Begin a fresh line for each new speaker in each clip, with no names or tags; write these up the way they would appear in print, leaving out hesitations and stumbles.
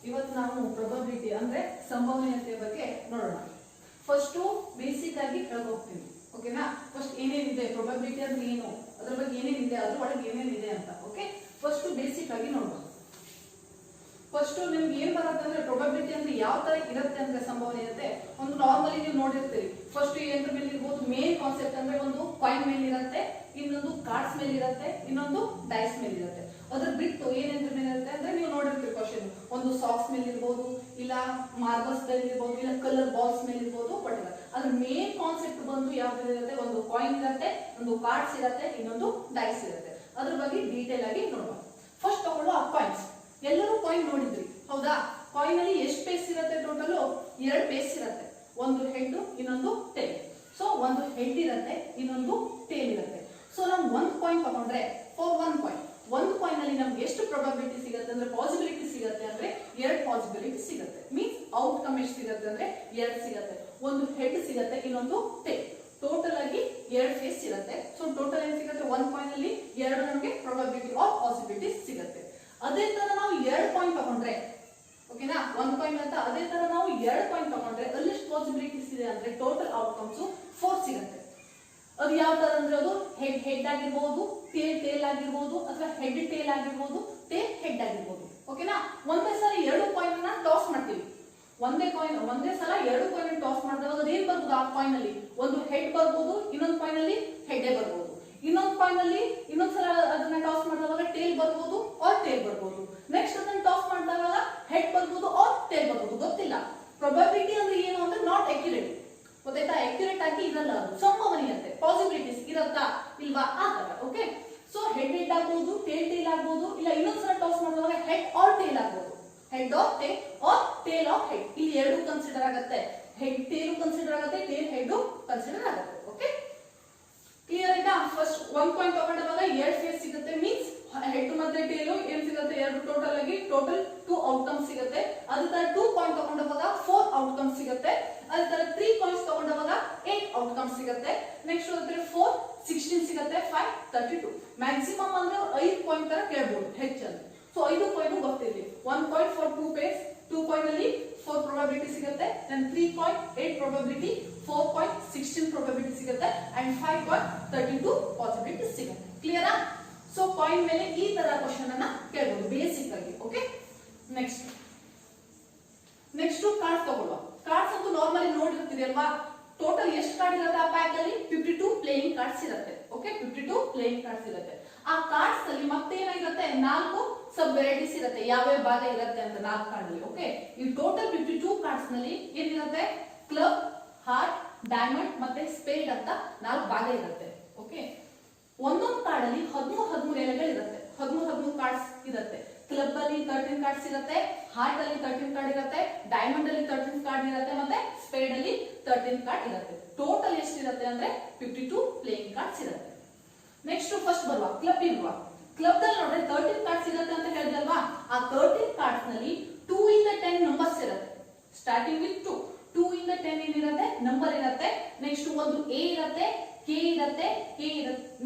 ಇವತ್ತು ನಾವು ಪ್ರೊಬಬಿಲಿಟಿ ಅಂದ್ರೆ ಸಂಭವನೀಯತೆಯ ಬಗ್ಗೆ ನೋಡೋಣ. ಫಸ್ಟ್ ಬೇಸಿಕ್ ಆಗಿ ಹೇಳ್ತಾ ಹೋಗ್ತೀವಿ. ಓಕೆನಾ? ಫಸ್ಟ್ ಏನೇನಿದೆ ಪ್ರೊಬಬಿಲಿಟಿ ಅಂದ್ರೆ ಏನು, ಅದ್ರ ಬಗ್ಗೆ ಏನೇನಿದೆ, ಅದ್ರ ಒಳಗೆ ಏನೇನಿದೆ ಅಂತ. ಓಕೆ, ಫಸ್ಟ್ ಬೇಸಿಕ್ ಆಗಿ ನೋಡೋಣ. ಫಸ್ಟ್ ನಿಮ್ಗೆ ಏನ್ ಬರುತ್ತೆ ಅಂದ್ರೆ ಪ್ರೊಬಬಿಲಿಟಿ ಅಂದ್ರೆ ಯಾವ ತರ ಇರುತ್ತೆ ಅಂದ್ರೆ ಸಂಭವನೀಯತೆ ಒಂದು ನಾರ್ಮಲಿ ನೀವು ನೋಡಿರ್ತೀರಿ. ಫಸ್ಟ್ ಏನ್ರ ಮೇಲೆ ಇರ್ಬೋದು, ಮೇನ್ ಕಾನ್ಸೆಪ್ಟ್ ಅಂದ್ರೆ ಒಂದು ಕಾಯಿನ್ ಮೇಲೆ ಇರುತ್ತೆ, ಇನ್ನೊಂದು ಕಾರ್ಡ್ಸ್ ಮೇಲೆ ಇರುತ್ತೆ, ಇನ್ನೊಂದು ಡೈಸ್ ಮೇಲೆ ಇರುತ್ತೆ. ಅದ್ರ ಬಿಟ್ಟು ಏನೇನ್ರ ಮೇಲೆ ಇರುತ್ತೆ ಅಂದ್ರೆ ನೀವು ನೋಡಿರ್ತೀರಿ ಕ್ವಶನ್, ಒಂದು ಸಾಕ್ಸ್ ಮೇಲೆ ಇರ್ಬೋದು, ಇಲ್ಲ ಮಾರ್ಬಲ್ಸ್ ಮೇಲೆ ಇರ್ಬೋದು, ಇಲ್ಲ ಕಲರ್ ಬಾಲ್ಸ್ ಮೇಲೆ ಇರ್ಬೋದು. ಬಟ್ ಅದ್ರ ಮೇನ್ ಕಾನ್ಸೆಪ್ಟ್ ಬಂದು ಯಾವ್ದು ಇರುತ್ತೆ, ಒಂದು ಕಾಯಿನ್ ಇರುತ್ತೆ, ಒಂದು ಕಾರ್ಡ್ಸ್ ಇರುತ್ತೆ, ಇನ್ನೊಂದು ಡೈಸ್ ಇರುತ್ತೆ. ಅದ್ರ ಬಗ್ಗೆ ಡೀಟೇಲ್ ಆಗಿ ನೋಡುವ. ಫಸ್ಟ್ ತಗೊಳ್ಳೋ ಆ ಕಾಯಿನ್ಸ್. ಎಲ್ಲರೂ ಕಾಯಿನ್ ನೋಡಿದ್ರಿ ಹೌದಾ? ಕಾಯಿನ್ ಅಲ್ಲಿ ಎಷ್ಟು ಪೇಸ್ ಇರುತ್ತೆ? ಟೋಟಲ್ 2 ಪೇಸ್ ಇರುತ್ತೆ. ಒಂದು ಹೆಡ್, ಇನ್ನೊಂದು ಟೇಲ್. ಸೊ ಒಂದು ಹೆಡ್ ಇರುತ್ತೆ, ಇನ್ನೊಂದು ಟೇಲ್ ಇರುತ್ತೆ. ಸೊ ನಾವು ಒಂದು ಕಾಯಿನ್ ತಗೊಂಡ್ರೆ ಫಾರ್ ಒಂದು ಕಾಯಿನ್ ಅಲ್ಲಿ ನಮ್ಗೆ ಎಷ್ಟು ಪ್ರೊಬಬಿಲಿಟಿ ಸಿಗುತ್ತೆ ಅಂದ್ರೆ ಪಾಸಿಬಿಲಿಟಿ ಸಿಗುತ್ತೆ ಅಂದ್ರೆ 2 ಪಾಸಿಬಿಲಿಟಿ ಸಿಗುತ್ತೆ. ಮೀನ್ಸ್ ಔಟ್ಕಮ್ ಎಷ್ಟು ಸಿಗುತ್ತೆ ಅಂದ್ರೆ 2 ಸಿಗುತ್ತೆ. ಒಂದು ಹೆಡ್ ಸಿಗುತ್ತೆ, ಇನ್ನೊಂದು ಟೇಲ್. ಟೋಟಲ್ ಆಗಿ 2 ಫೇಸ್ ಇರುತ್ತೆ. ಸೊ ಟೋಟಲ್ ಏನ್ ಸಿಗುತ್ತೆ, ಒಂದು ಕಾಯಿನ್ ಅಲ್ಲಿ 2 ನಮಗೆ ಪ್ರೊಬಬಿಲಿಟಿ ಆರ್ ಪಾಸಿಬಿಲಿಟಿ ಸಿಗುತ್ತೆ. ಅದೇ ತರ ನಾವು 2 ಕಾಯಿನ್ ತಗೊಂಡ್ರೆ, ಓಕೆನಾ, ಒಂದು ಕಾಯಿನ್ ಅಂತ ಅದೇ ತರ ನಾವು 2 ಕಾಯಿನ್ ತಗೊಂಡ್ರೆ ಅಲ್ಲಿ ಎಷ್ಟು ಪಾಸಿಬಿಲಿಟೀಸ್ ಇದೆ ಅಂದ್ರೆ ಟೋಟಲ್ ಔಟ್ಕಮ್ಸ್ 4 ಸಿಗುತ್ತೆ. ಅದು ಯಾವ ತರ ಅಂದ್ರೆ ಅದು ಹೆಡ್ ಆಗಿರ್ಬೋದು, ಟೇಲ್ ಆಗಿರ್ಬೋದು, ಅಥವಾ ಹೆಡ್ ಟೇಲ್ ಆಗಿರ್ಬೋದು, ಟೇಲ್ ಹೆಡ್ ಆಗಿರ್ಬೋದು. ಓಕೆನಾ? ಒಂದೇ ಸಲ 2 ಕಾಯಿನ್ ಅನ್ನ ಟಾಸ್ ಮಾಡ್ತೀವಿ. ಒಂದೇ ಸಲ 2 ಕಾಯಿನ್ ಟಾಸ್ ಮಾಡಿದಾಗ ಅದು ಏನ್ ಬರ್ಬೋದು, ಆ ಕಾಯಿನ್ ಅಲ್ಲಿ ಒಂದು ಹೆಡ್ ಬರ್ಬೋದು, ಇನ್ನೊಂದು ಕಾಯಿನ್ ಅಲ್ಲಿ ಹೆಡ್ ಬರ್ಬೋದು. ಇನ್ನೊಂದು ಕಾಯಿನ್ ಅಲ್ಲಿ ಇನ್ನೊಂದ್ಸಲ ಅದನ್ನ ಟಾಸ್ ಮಾಡಿದಾಗ ಟೇಲ್ ಬರ್ಬೋದು ಆರ್ ಟೇಲ್ ಬರ್ಬೋದು. ನೆಕ್ಸ್ಟ್ ಅದನ್ನ ಟಾಸ್ ಮಾಡಿದಾಗ ಹೆಡ್ ಬರ್ಬೋದು ಆರ್ ಟೇಲ್ ಬರ್ಬೋದು. ಗೊತ್ತಿಲ್ಲ. ಪ್ರೊಬಬಿಲಿಟಿ ಅಂದ್ರೆ ಏನು ಅಂದ್ರೆ ನಾಟ್ ಅಕ್ಯುರೇಟ್. ಗೊತ್ತಾಯ್ತಾ? ಅಕ್ಯುರೇಟ್ ಆಗಿ ಇರಲ್ಲ, ಅದು ಸಂಭವನೀಯತೆ, ಪಾಸಿಬಿಲಿಟೀಸ್ ಇರತ್ತಾ ಇಲ್ವಾ ಆ ತರ. ಓಕೆ, ಸೊ ಹೆಡ್ ಆಗ್ಬೋದು, ಟೇಲ್ ಆಗ್ಬೋದು, ಇಲ್ಲ ಇನ್ನೊಂದ್ಸಲ ಟಾಸ್ ಮಾಡಿದಾಗ ಹೆಡ್ ಆರ್ ಟೇಲ್ ಆಗ್ಬೋದು. Head or tail or tail or head, ಇಲ್ಲಿ 2 ಕನ್ಸಿಡರ್ ಆಗುತ್ತೆ. ಹೆಡ್ ಟೇಲ್ ಕನ್ಸಿಡರ್ ಆಗುತ್ತೆ, ಟೇಲ್ ಹೆಡ್ ಕನ್ಸಿಡರ್ ಆಗುತ್ತೆ. ಓಕೆ, ಕ್ಲಿಯರ್ ಆಯ್ತಾ? ಫಸ್ಟ್ ಒಂದು ಕಾಯಿನ್ ತಗೊಂಡಾಗ 2 ಫೇಸ್ ಸಿಗುತ್ತೆ. ಮೀನ್ಸ್ ಹೆಡ್ ಮತ್ತೆ ಟೇಲ್ ಏನ್ ಸಿಗುತ್ತೆ, 2 ಟೋಟಲ್ ಆಗಿ 2 ಔಟ್ಕಮ್ ಸಿಗುತ್ತೆ. ಅದೇ ತರ 2 ಕಾಯಿನ್ ತಗೊಂಡಾಗ 4 ಔಟ್ಕಮ್ ಸಿಗುತ್ತೆ. ಅದೇ ತರ 3 ಕಾಯಿನ್ಸ್ ತಗೊಂಡಾಗ 8 ಔಟ್ಕಮ್ ಸಿಗುತ್ತೆ. ನೆಕ್ಸ್ಟ್ 4 16 ಸಿಗುತ್ತೆ, 5 32. ಮ್ಯಾಕ್ಸಿಮಮ್ ಅಂದ್ರೆ 5 ಕಾಯಿನ್ ತರ ಕೇಳಬಹುದು ಹೆಚ್ಚಲ್ಲಿ. ಸೊ 5 ಕಾಯಿನ್ ಗೊತ್ತಿರಲಿ. 1 ಕಾಯಿನ್ ಫಾರ್ 2 ಪೇಸ್, 2 ಕಾಯಿನ್ ಅಲ್ಲಿ 4 ಪ್ರೊಬಬಿಲಿಟಿ ಸಿಗುತ್ತೆ. then 3 coin 8 probability, 4 coin 16 probability ಸಿಗುತ್ತೆ, and 5 ಕಾಯಿನ್ 32 ಪಾಸಿಬಿಲಿಟಿ ಸಿಗುತ್ತೆ. ಕ್ಲಿಯರಾ? ಸೊ ಕಾಯಿನ್ ಮೇಲೆ ಈ ತರ ಕ್ವಶನ್ ಅನ್ನ ಕೇಳಬಹುದು ಬೇಸಿಕ್ ಆಗಿ. ಓಕೆ, ನೆಕ್ಸ್ಟ್ ಕಾರ್ಡ್ಸ್ ತಗೊಳ್ಳುವ. ಕಾರ್ಡ್ಸ್ ಅಂತೂ ನಾರ್ಮಲಿ ನೋಡಿರ್ತೀರಿ ಅಲ್ವಾ? ಟೋಟಲ್ ಎಷ್ಟು ಕಾರ್ಡ್ ಇರುತ್ತೆ ಆ ಪ್ಯಾಕ್ ಅಲ್ಲಿ? 52 ಪ್ಲೇಯಿಂಗ್ ಕಾರ್ಡ್ಸ್ ಇರುತ್ತೆ. ಓಕೆ, 52 ಪ್ಲೇಯಿಂಗ್ ಕಾರ್ಡ್ಸ್ ಇರುತ್ತೆ. ಆ ಕಾರ್ಡ್ಸ್ ಅಲ್ಲಿ ಮತ್ತೆ ಏನಾಗಿರುತ್ತೆ, 4 ಸಬ್ ವೆರೈಟೀಸ್ ಇರುತ್ತೆ. ಯಾವ್ಯಾವ ಭಾಗ ಇರುತ್ತೆ ಅಂತ 4 ಕಾರ್ಡ್ ಅಲ್ಲಿ. ಓಕೆ, ಈ ಟೋಟಲ್ 52 ಕಾರ್ಡ್ಸ್ ನಲ್ಲಿ ಏನಿರುತ್ತೆ, ಕ್ಲಬ್, ಹಾರ್ಟ್, ಡೈಮಂಡ್ ಮತ್ತೆ ಸ್ಪೇಡ್ ಅಂತ 4 ಭಾಗ ಇರುತ್ತೆ. ಓಕೆ, ಒಂದೊಂದು ಕಾರ್ಡ್ ಅಲ್ಲಿ 13 ಎಲೆಗಳು ಇರುತ್ತೆ. 13 ಕಾರ್ಡ್ಸ್ ಇರುತ್ತೆ. ಕ್ಲಬ್ ಅಲ್ಲಿ 13 ಕಾರ್ಡ್ಸ್ ಇರುತ್ತೆ, ಹಾರ್ಟ್ ಅಲ್ಲಿ 13 ಕಾರ್ಡ್ ಇರುತ್ತೆ, ಡೈಮಂಡ್ ಅಲ್ಲಿ 13 ಕಾರ್ಡ್ ಇರುತ್ತೆ, ಮತ್ತೆ ಸ್ಪೇಡ್ ಅಲ್ಲಿ 13 ಕಾರ್ಡ್ ಇರುತ್ತೆ. ಟೋಟಲ್ ಎಷ್ಟಿರುತ್ತೆ ಅಂದ್ರೆ 52 ಪ್ಲೇಯಿಂಗ್ ಕಾರ್ಡ್ಸ್ ಇರುತ್ತೆ. ನೆಕ್ಸ್ಟ್ ಫಸ್ಟ್ ಬರುವ ಕ್ಲಬ್ ಇರುವ. ಕ್ಲಬ್ ಅಲ್ಲಿ ನೋಡ್ರೆ 13 ಕಾರ್ಡ್ಸ್ ಇರುತ್ತೆ ಅಂತ ಹೇಳಿದಲ್ವಾ? ಆ 13 ಕಾರ್ಡ್ಸ್ ನಲ್ಲಿ 2 ಇಂದ 10 ನಂಬರ್ಸ್ ಇರುತ್ತೆ. ಸ್ಟಾರ್ಟಿಂಗ್ ವಿತ್ 2 ಇಂದ 10 ಏನಿರುತ್ತೆ ನಂಬರ್ ಇರುತ್ತೆ. ನೆಕ್ಸ್ಟ್ ಒಂದು ಎ ಇರುತ್ತೆ, ಕೆ ಇರುತ್ತೆ,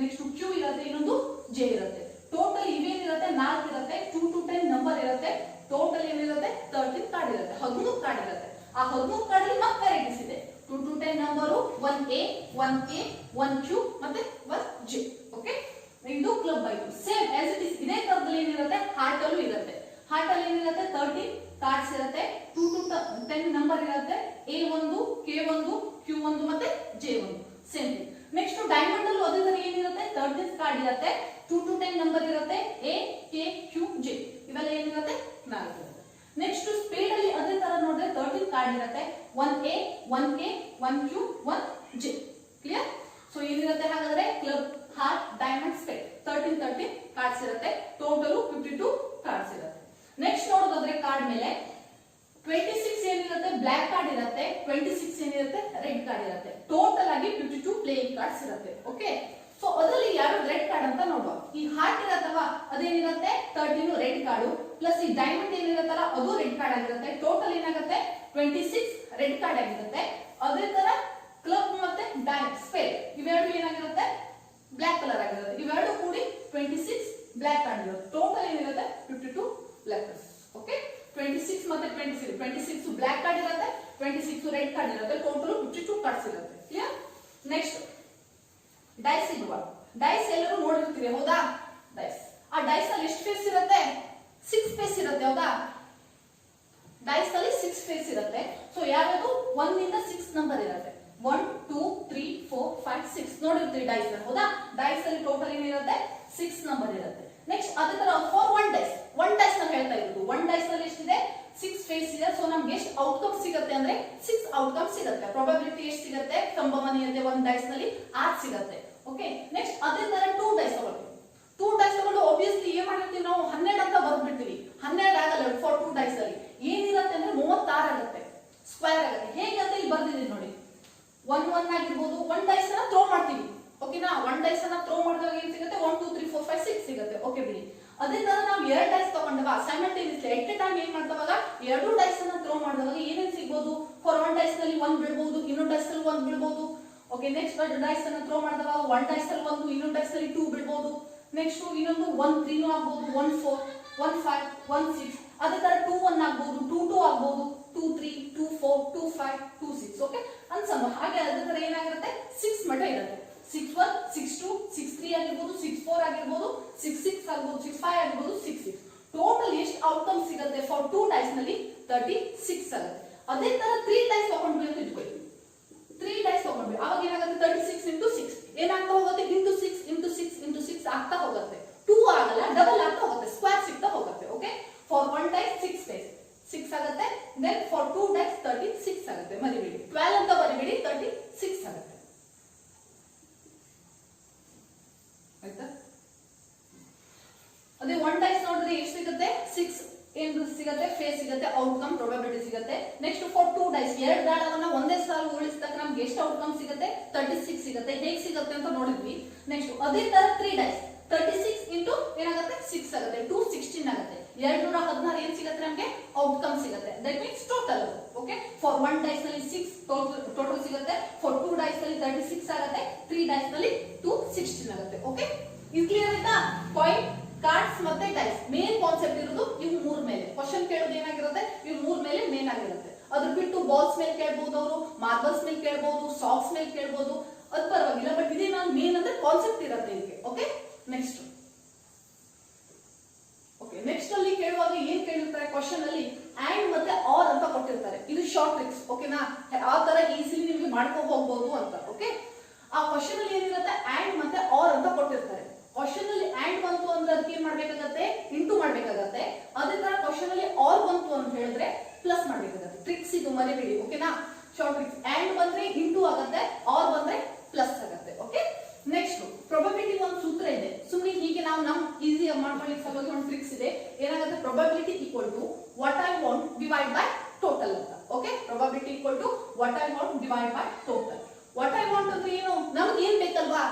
ನೆಕ್ಸ್ಟ್ ಕ್ಯೂ ಇರುತ್ತೆ, ಇನ್ನೊಂದು ಜೆ ಇರುತ್ತೆ. ಟೋಟಲ್ ಇವೇನಿರುತ್ತೆ 4 ಇರುತ್ತೆ. 2 to 10 ನಂಬರ್ ಇರುತ್ತೆ. ಟೋಟಲ್ ಏನಿರುತ್ತೆ 13 ಕಾರ್ಡ್ ಇರುತ್ತೆ. 13 ಕಾರ್ಡ್ ಇರುತ್ತೆ. ಆ 13 ಕಾರ್ಡ್ ಅಲ್ಲಿ ಮತ್ತೆ ವೆರೈಟೀಸ್ ಇದೆ. 2 to 10 number 1A, 1K, 1Q ಮತ್ತೆ 1J. ಓಕೆ, ಇದು ಕ್ಲಬ್ ಆಯ್ತು. ಸೇಮ್ ಆಸ್ ಇಟ್ ಇಸ್ ಇದೇ ತರದಲ್ಲಿ ಏನಿರುತ್ತೆ ಹಾರ್ಟ್ ಅಲ್ಲೂ ಇರುತ್ತೆ. ಹಾರ್ಟ್ ಅಲ್ಲಿ ಏನಿರುತ್ತೆ 13 ಕಾರ್ಡ್ಸ್ ಇರುತ್ತೆ. 2 to 10 ನಂಬರ್ ಇರುತ್ತೆ. A1, K1, Q1 ಮತ್ತೆ J1. Same thing. Next diamond ಅಲ್ಲೂ ಅದೇ ತರ ಏನಿರುತ್ತೆ 13 ಕಾರ್ಡ್ ಇರುತ್ತೆ. 2 to 10 ನಂಬರ್ ಇರುತ್ತೆ. A, K, Q, J ಇವೆಲ್ಲ ಏನಿರುತ್ತೆ 4 ಇರುತ್ತೆ. ನೆಕ್ಸ್ಟ್ ಸ್ಪೇಡ್ ಅಲ್ಲಿ ಅದೇ ತರ ನೋಡಿದ್ರೆ 13 ಕಾರ್ಡ್ ಇರುತ್ತೆ. 1A, 1K, 1Q, 1J. Clear? So ಏನಿರುತ್ತೆ ಹಾಗಾದ್ರೆ club, heart, diamond, speed 13 cards ಇರುತ್ತೆ. ಟೋಟಲ್ 52 ಕಾರ್ಡ್ಸ್ ಇರುತ್ತೆ. ನೆಕ್ಸ್ಟ್ ನೋಡೋದಾದ್ರೆ ಕಾರ್ಡ್ ಮೇಲೆ 26 ಏನಿರುತ್ತೆ ಬ್ಲಾಕ್ ಕಾರ್ಡ್ ಇರುತ್ತೆ. 26 ಏನಿರುತ್ತೆ ರೆಡ್ ಕಾರ್ಡ್ ಇರುತ್ತೆ. ಟೋಟಲ್ ಆಗಿ 52 ಪ್ಲೇಯಿಂಗ್ ಕಾರ್ಡ್ಸ್ ಇರುತ್ತೆ. ಓಕೆ, ಸೊ ಅದರಲ್ಲಿ ಯಾರು ರೆಡ್ ಕಾರ್ಡ್ ಅಂತ ನೋಡುವ. ಈ ಹಾರ್ಟ್ ಇರತ್ತವಾ ಅದೇನಿರುತ್ತೆ 13 ರೆಡ್ ಕಾರ್ಡು, ಪ್ಲಸ್ ಈ ಡೈಮಂಡ್ ಏನಿರುತ್ತಲ್ಲ ಅದು ರೆಡ್ ಕಾರ್ಡ್ ಆಗಿರುತ್ತೆ. ಟೋಟಲ್ ಏನಾಗುತ್ತೆ 26 ರೆಡ್ ಕಾರ್ಡ್ ಆಗಿರುತ್ತೆ. ಅದೇ ತರ ಕ್ಲಬ್ ಮತ್ತೆ ಸ್ಪೇಡ್ ಇವೆರಡು ಏನಾಗಿರುತ್ತೆ ಬ್ಲಾಕ್ ಕಲರ್ ಆಗಿರುತ್ತೆ. ಇವೆರಡು ಕೂಡಿ 26 ಬ್ಲಾಕ್ ಕಾರ್ಡ್ ಇರುತ್ತೆ. ಟೋಟಲ್ ಏನಿರುತ್ತೆ 52 ಬ್ಲಾಕ್ ಕಾರ್ಡ್ಸ್. ಓಕೆ, 26 ಮತ್ತೆ 26 ಬ್ಲಾಕ್ ಕಾರ್ಡ್ ಇರುತ್ತೆ, 26 ರೆಡ್ ಕಾರ್ಡ್ ಇರುತ್ತೆ, ಟೋಟಲ್ 52 ಕಾರ್ಡ್ಸ್ ಇರುತ್ತೆ. ಕ್ಲಿಯರ್? ನೆಕ್ಸ್ಟ್ ಡೈಸ್ ಇಲ್ವಾ? ಡೈಸ್ ಎಲ್ಲರೂ ನೋಡಿರ್ತೀವಿ ಹೌದಾ? ಡೈಸ್, ಆ ಡೈಸ್ ಅಲ್ಲಿ ಎಷ್ಟು ಫೇಸ್ ಇರುತ್ತೆ? 6 ಫೇಸ್ ಇರುತ್ತೆ ಹೌದಾ? ಡೈಸ್ ಅಲ್ಲಿ 6 ಫೇಸ್ ಇರುತ್ತೆ. ಸೊ ಯಾವ್ಯಾವುದು 1 ಇಂದ 6 ನಂಬರ್ ಇರುತ್ತೆ. 1 2 3 4 5 6 ನೋಡಿರ್ತೀವಿ ಡೈಸ್ ಹೌದಾ? ಡೈಸ್ ಅಲ್ಲಿ ಟೋಟಲ್ ಏನಿರುತ್ತೆ? 6 ನಂಬರ್ ಇರುತ್ತೆ. ನೆಕ್ಸ್ಟ್ ಅದೇ ತರ ಫಾರ್ ಒನ್ ಡೈಸ್ ನಾವು ಹೇಳ್ತಾ ಇರೋದು. ಒನ್ ಡೈಸ್ ಅಲ್ಲಿ ಎಷ್ಟಿದೆ? 6 ಫೇಸ್ ಇದೆ. ಸೊ ನಮ್ಗೆ ಎಷ್ಟು ಔಟ್ಕಮ್ ಸಿಗುತ್ತೆ ಅಂದ್ರೆ 6 ಔಟ್ಕಮ್ ಸಿಗುತ್ತೆ. ಪ್ರಾಬಬಿಲಿಟಿ ಎಷ್ಟು ಸಿಗುತ್ತೆ? ಸಂಭವನೀಯತೆ ಒಂದು ಡೈಸ್ ನಲ್ಲಿ 6 ಸಿಗುತ್ತೆ. ಓಕೆ, ನೆಕ್ಸ್ಟ್ ಅದೇ ತರ 2 ಡೈಸ್ ತಗೊಳ್ತೀವಿ. 2 ಡೈಸ್ ತಗೊಂಡು ಆಬ್ವಿಯಸ್ಲಿ ಏನ್ ಮಾಡಿರ್ತೀವಿ ನಾವು? 12 ಅಂತ ಬರ್ಬಿಡ್ತೀವಿ. 12 ಆಗಲ್ಲ ಫಾರ್ 2 ಡೈಸ್ ಅಲ್ಲಿ. ಏನಿರುತ್ತೆ ಅಂದ್ರೆ 36 ಆಗುತ್ತೆ, ಸ್ಕ್ವೇರ್ ಆಗುತ್ತೆ. ಹೇಗೆ ಅಂತ ಇಲ್ಲಿ ಬರ್ದಿದ್ದೀನಿ ನೋಡಿ. 1 1 ಆಗಿರ್ಬೋದು. 1 ಡೈಸ್ ಅನ್ನ ಥ್ರೋ ಮಾಡ್ತೀವಿ. ಓಕೆನಾ? 1 ಡೈಸ್ ಅನ್ನ ಥ್ರೋ ಮಾಡಿದಾಗ ಏನ್ ಸಿಗುತ್ತೆ? 1 2 3 4 5 6 ಸಿಗುತ್ತೆ. ಓಕೆ ಬಿಡಿ. ಅದೇ ತರ ನಾವು 2 ಡೈಸ್ ತಗೊಂಡಾಗ ಸೈಮಲ್ಟೇನಿಯಸ್ಲಿ ಎಟ್ ಎ ಟೈಮ್ ಏನ್ ಮಾಡ್ತಾವಾಗ 2 ಡೈಸ್ ಅನ್ನ ಥ್ರೋ ಮಾಡಿದಾಗ ಏನೇನ್ ಸಿಗಬಹುದು? ಫಾರ್ 1 ಡೈಸ್ ನಲ್ಲಿ 1 ಬೀಳ್ಬಹುದು, ಇನ್ನೊಂದು ಡೈಸ್ ಅಲ್ಲಿ 1 ಬೀಳ್ಬಹುದು. ಓಕೆ, ನೆಕ್ಸ್ಟ್ ಡೈಸ್ ಅನ್ನ ಥ್ರೋ ಮಾಡಿದಾಗ 1 ಡೈಸ್ ಅಲ್ಲಿ 1, ಇನ್ನೊಂದು ಡೈಸ್ ಅಲ್ಲಿ 2 ಬೀಳ್ಬಹುದು. ನೆಕ್ಸ್ಟ್ ಇನ್ನೊಂದು 1 3 ನು ಆಗಬಹುದು, 1 4 1 5 1 6. ಅದೇ ತರ 2 1 ಆಗಬಹುದು, 2 2 ಆಗಬಹುದು, 2 3 2 4 2 5 2 6. ಓಕೆ, ಅನ್ಸಮ್ಮ ಹಾಗೆ ಅದೇ ತರ ಏನಾಗಿರುತ್ತೆ? 6 ಮಟ ಇರುತ್ತೆ. 6 1 6 2 6 3 ಆಗಿರ್ಬೋದು, 6 4 ಆಗಿರ್ಬೋದು, 6 6 ಆಗ್ಬೋದು, 6 5 ಆಗಿರ್ಬೋದು, 6 6. ಟೋಟಲ್ ಎಷ್ಟು ಔಟ್ಕಮ್ ಸಿಗುತ್ತೆ ಫಾರ್ 2 ಡೈಸ್ ನಲ್ಲಿ? 36 ಆಗುತ್ತೆ. ಅದೇ ತರ 3 ಡೈಸ್ ತಗೊಂಡ್ವಿ ಅಂತ ಇಟ್ಕೊಳ್ಳಿ. 3 ಡೈಸ್ ತಗೊಂಡ್ವಿ ಅವಾಗ ಏನಾಗುತ್ತೆ? 36 ಇಂಟು 6 ಏನಾಗ್ತಾ ಹೋಗುತ್ತೆ? ಇಂಟು 6 ಇಂಟು 6 ಇಂಟು 6 ಆಗ್ತಾ ಹೋಗುತ್ತೆ. 2 ಆಗಲ್ಲ, ಡಬಲ್ ಆಗ್ತಾ ಹೋಗುತ್ತೆ, ಸ್ಕ್ವೇರ್ ಸಿಗ್ತಾ ಹೋಗುತ್ತೆ. ಓಕೆ, ಫಾರ್ 1 ಡೈಸ್ 6 ಡೈಸ್ 6 ಆಗುತ್ತೆ. ದೆನ್ ಫಾರ್ 2 ಡೈಸ್ 36 ಆಗುತ್ತೆ. ಮರಿಬೇಡಿ, 12 ಅಂತ ಬರಿಬೇಡಿ, 36 ಆಗುತ್ತೆ. ಆಯ್ತಾ? ಅದೇ 1 ಡೈಸ್ ನೋಡಿದ್ರೆ ಎಷ್ಟು ಸಿಗುತ್ತೆ? 6 ಏನು ಸಿಗುತ್ತೆ? ಫೇಸ್ ಸಿಗುತ್ತೆ, ಔಟ್ಕಮ್ ಪ್ರೊಬಬಿಲಿಟಿ ಸಿಗುತ್ತೆ. ನೆಕ್ಸ್ಟ್ ಫಾರ್ 2 ಡೈಸ್ 2 ದಾಳವನ್ನ ಒಂದೇ ಸಾಲ ಉಳಿಸಿದಾಗ ನಮ್ಗೆ ಎಷ್ಟು ಔಟ್ಕಮ್ ಸಿಗುತ್ತೆ? 36 ಸಿಗುತ್ತೆ. ಹೇಗೆ ಸಿಗುತ್ತೆ ಅಂತ ನೋಡಿದ್ವಿ. ನೆಕ್ಸ್ಟ್ ಅದೇ ತರ 3 ಡೈಸ್ 36 ಇಂಟು ಏನಾಗುತ್ತೆ? 6 ಆಗುತ್ತೆ, 216 ಆಗುತ್ತೆ. 216 ಏನ್ ಸಿಗುತ್ತೆ ನಮ್ಗೆ? ಔಟ್ಕಮ್ ಸಿಗುತ್ತೆ. That means total. Okay, for 1 dice ನಲ್ಲಿ 6 ಟೋಟಲ್ ಸಿಗುತ್ತೆ. ಫಾರ್ 2 ಡೈಸ್ ನಲ್ಲಿ 36 ಆಗುತ್ತೆ. 3 ಡೈಸ್ ನಲ್ಲಿ 216 ಆಗುತ್ತೆ. ಓಕೆ, ಇದು ಕ್ಲಿಯರ್ ಆಯ್ತಾ? ಪಾಯಿಂಟ್, ಕಾರ್ಡ್ಸ್ ಮತ್ತೆ ಡೈಸ್ ಮೇನ್ ಕಾನ್ಸೆಪ್ಟ್ ಇರೋದು ಇವು 3 ಮೇಲೆ. ಕ್ವಶನ್ ಕೇಳೋದು ಏನಾಗಿರುತ್ತೆ? ಇವು 3 ಮೇಲೆ ಮೇನ್ ಆಗಿರುತ್ತೆ. ಅದ್ರ ಬಿಟ್ಟು ಬಾಲ್ಸ್ ಮೇಲೆ ಕೇಳಬಹುದು, ಅವರು ಮಾರ್ಬಲ್ಸ್ ಮೇಲೆ ಕೇಳಬಹುದು, ಸಾಕ್ಸ್ ಮೇಲೆ ಕೇಳಬಹುದು, ಅದು ಪರವಾಗಿಲ್ಲ. ಬಟ್ ಇದೇ ನಾನು ಮೇನ್ ಅಂದ್ರೆ ಕಾನ್ಸೆಪ್ಟ್ ಇರುತ್ತೆ ಇದಕ್ಕೆ. ಓಕೆ, ನೆಕ್ಸ್ಟ್ ನೆಕ್ಸ್ಟ್ ಅಲ್ಲಿ ಕೇಳುವಾಗ ಏನ್ ಕೇಳಿರ್ತಾರೆ ಕ್ವಶನ್ ಅಲ್ಲಿ? ಅಂಡ್ ಮತ್ತೆ ಆರ್ ಅಂತ ಕೊಟ್ಟಿರ್ತಾರೆ. ಇದು ಶಾರ್ಟ್ ಟ್ರಿಕ್ಸ್. ಓಕೆನಾ? ಆ ತರ ಈಸಿಲಿ ನಿಮ್ಗೆ ಮಾಡ್ಕೊಂಡು ಹೋಗ್ಬೋದು ಅಂತ. ಓಕೆ, ಆ ಕ್ವಶನ್ ಅಲ್ಲಿ ಏನಿರುತ್ತೆ? ಅಂಡ್ ಮತ್ತೆ ಆರ್ ಅಂತ ಕೊಟ್ಟಿರ್ತಾರೆ. ಕ್ವಶನ್ ಅಲ್ಲಿ ಅಂಡ್ ಬಂತು ಅಂದ್ರೆ ಅದಕ್ಕೆ ಏನ್ ಮಾಡ್ಬೇಕಾಗತ್ತೆ? ಇಂಟು ಮಾಡ್ಬೇಕಾಗತ್ತೆ. ಅದೇ ತರ ಕ್ವಶನ್ ಅಲ್ಲಿ ಆರ್ ಬಂತು ಅಂತ ಹೇಳಿದ್ರೆ ಪ್ಲಸ್ ಮಾಡ್ಬೇಕಾಗತ್ತೆ. ಟ್ರಿಕ್ಸ್ ಇದು, ಮರಿಬೇಡಿ. ಓಕೆನಾ? Short tricks. ಅಂಡ್ ಬಂದ್ರೆ ಇಂಟು ಆಗುತ್ತೆ, ಆರ್ ಬಂದ್ರೆ ಪ್ಲಸ್ ಆಗುತ್ತೆ. ಓಕೆ, ನೆಕ್ಸ್ಟ್ ಪ್ರೊಬಬಿಲಿಟಿ ಒಂದು ಸೂತ್ರ ಇದೆ. ಸುಮ್ಮನೆ ಹೀಗೆ ನಾವು ನಮ್ ಈಸಿ ಮಾಡ್ಕೊಳ್ಳಿಕ್ಕೆ ಸಲುವಾಗಿ ಒಂದು ಟ್ರಿಕ್ಸ್ ಇದೆ. ಏನಾಗುತ್ತೆ? Probability equal to what I want divide by total ಅಂತ. Okay, probability equal to what I want divide by total. What I want ಅಂದ್ರೆ ಏನು? ನಮ್ಗೆ ಏನ್ ಬೇಕಲ್ವಾ?